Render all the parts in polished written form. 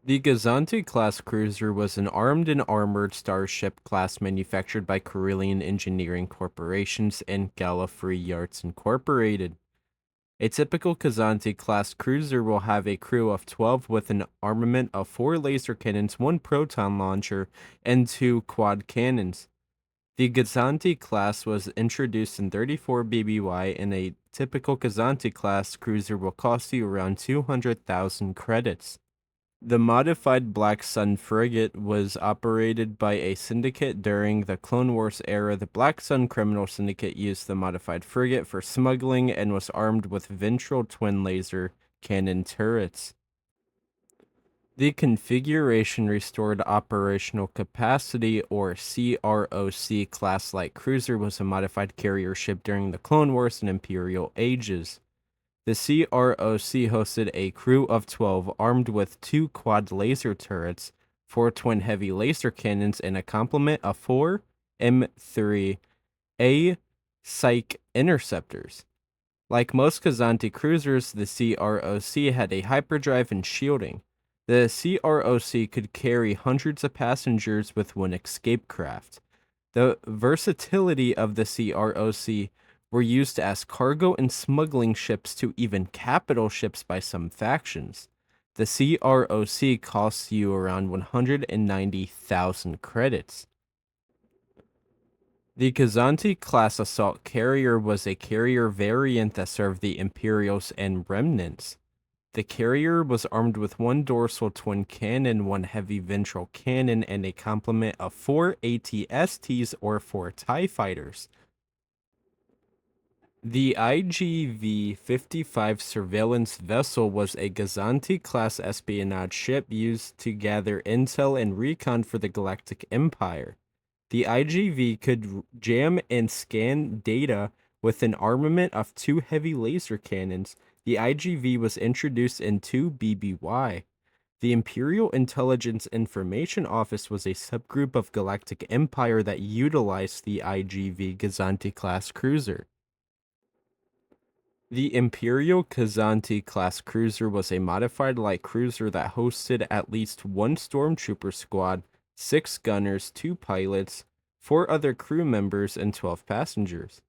The Gazanti class cruiser was an armed and armored starship class manufactured by Karelian Engineering Corporations and Gallifrey Yards Incorporated. A typical Gazanti class cruiser will have a crew of 12 with an armament of 4 laser cannons, 1 proton launcher, and 2 quad cannons. The Gazanti class was introduced in 34 BBY, and a typical Gazanti class cruiser will cost you around 200,000 credits. The modified Black Sun frigate was operated by a syndicate during the Clone Wars era. The Black Sun criminal syndicate used the modified frigate for smuggling and was armed with ventral twin laser cannon turrets. The configuration restored operational capacity, or C-ROC class light cruiser, was a modified carrier ship during the Clone Wars and Imperial ages. The C-ROC hosted a crew of 12 armed with 2 quad laser turrets, 4 twin heavy laser cannons, and a complement of 4 M3A Psych interceptors. Like most Gazanti cruisers, the C-ROC had a hyperdrive and shielding. The C-ROC could carry hundreds of passengers with one escape craft. The versatility of the C-ROC were used as cargo and smuggling ships to even capital ships by some factions. The C-ROC costs you around 190,000 credits. The Gazanti class assault carrier was a carrier variant that served the Imperials and Remnants. The carrier was armed with 1 dorsal twin cannon, 1 heavy ventral cannon, and a complement of 4 ATSTs, or 4 TIE fighters. The IGV-55 surveillance vessel was a Gazanti-class espionage ship used to gather intel and recon for the Galactic Empire. The IGV could jam and scan data with an armament of 2 heavy laser cannons. The IGV was introduced in 2 BBY. The Imperial Intelligence Information Office was a subgroup of Galactic Empire that utilized the IGV Gazanti-class cruiser. The Imperial Gazanti class cruiser was a modified light cruiser that hosted at least 1 stormtrooper squad, 6 gunners, 2 pilots, 4 other crew members, and 12 passengers.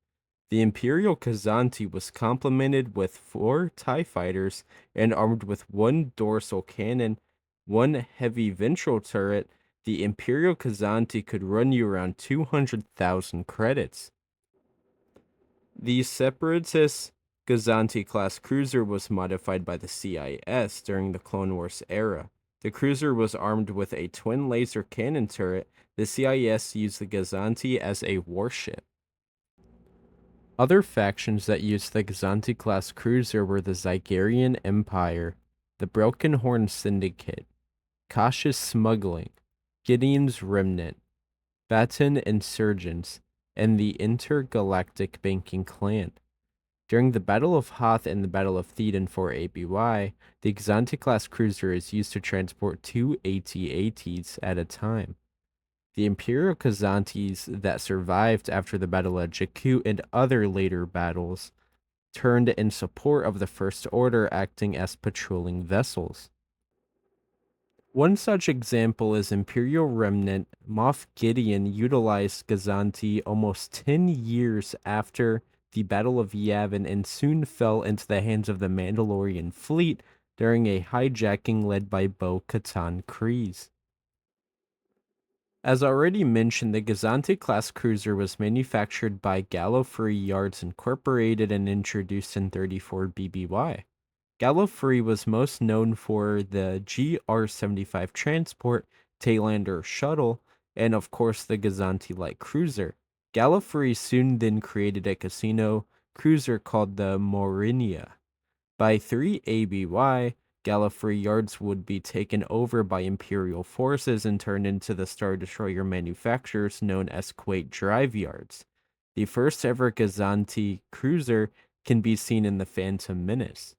The Imperial Gazanti was complemented with 4 TIE fighters and armed with 1 dorsal cannon, 1 heavy ventral turret. The Imperial Gazanti could run you around 200,000 credits. The Separatist Gazanti class cruiser was modified by the CIS during the Clone Wars era. The cruiser was armed with a twin laser cannon turret. The CIS used the Gazanti as a warship. Other factions that used the Gazanti class cruiser were the Zygerian Empire, the Broken Horn Syndicate, Cautious Smuggling, Gideon's Remnant, Baton Insurgents, and the Intergalactic Banking Clan. During the Battle of Hoth and the Battle of Thedan for ABY, the Gazanti-class cruiser is used to transport 2 AT-ATs at a time. The Imperial Gazantis that survived after the Battle of Jakku and other later battles turned in support of the First Order, acting as patrolling vessels. One such example is Imperial Remnant. Moff Gideon utilized Gazanti almost 10 years after the Battle of Yavin and soon fell into the hands of the Mandalorian fleet during a hijacking led by Bo-Katan Kryze. As already mentioned, the Gazanti-class cruiser was manufactured by Gallifrey Yards Incorporated and introduced in 34 BBY. Gallifrey was most known for the GR-75 transport, Taylander shuttle, and of course the Gazanti light cruiser. Gallifrey soon then created a casino cruiser called the Morinia. By 3 ABY, Gallifrey Yards would be taken over by Imperial forces and turned into the Star Destroyer manufacturers known as Kuwait Drive Yards. The first ever Gazanti cruiser can be seen in The Phantom Menace.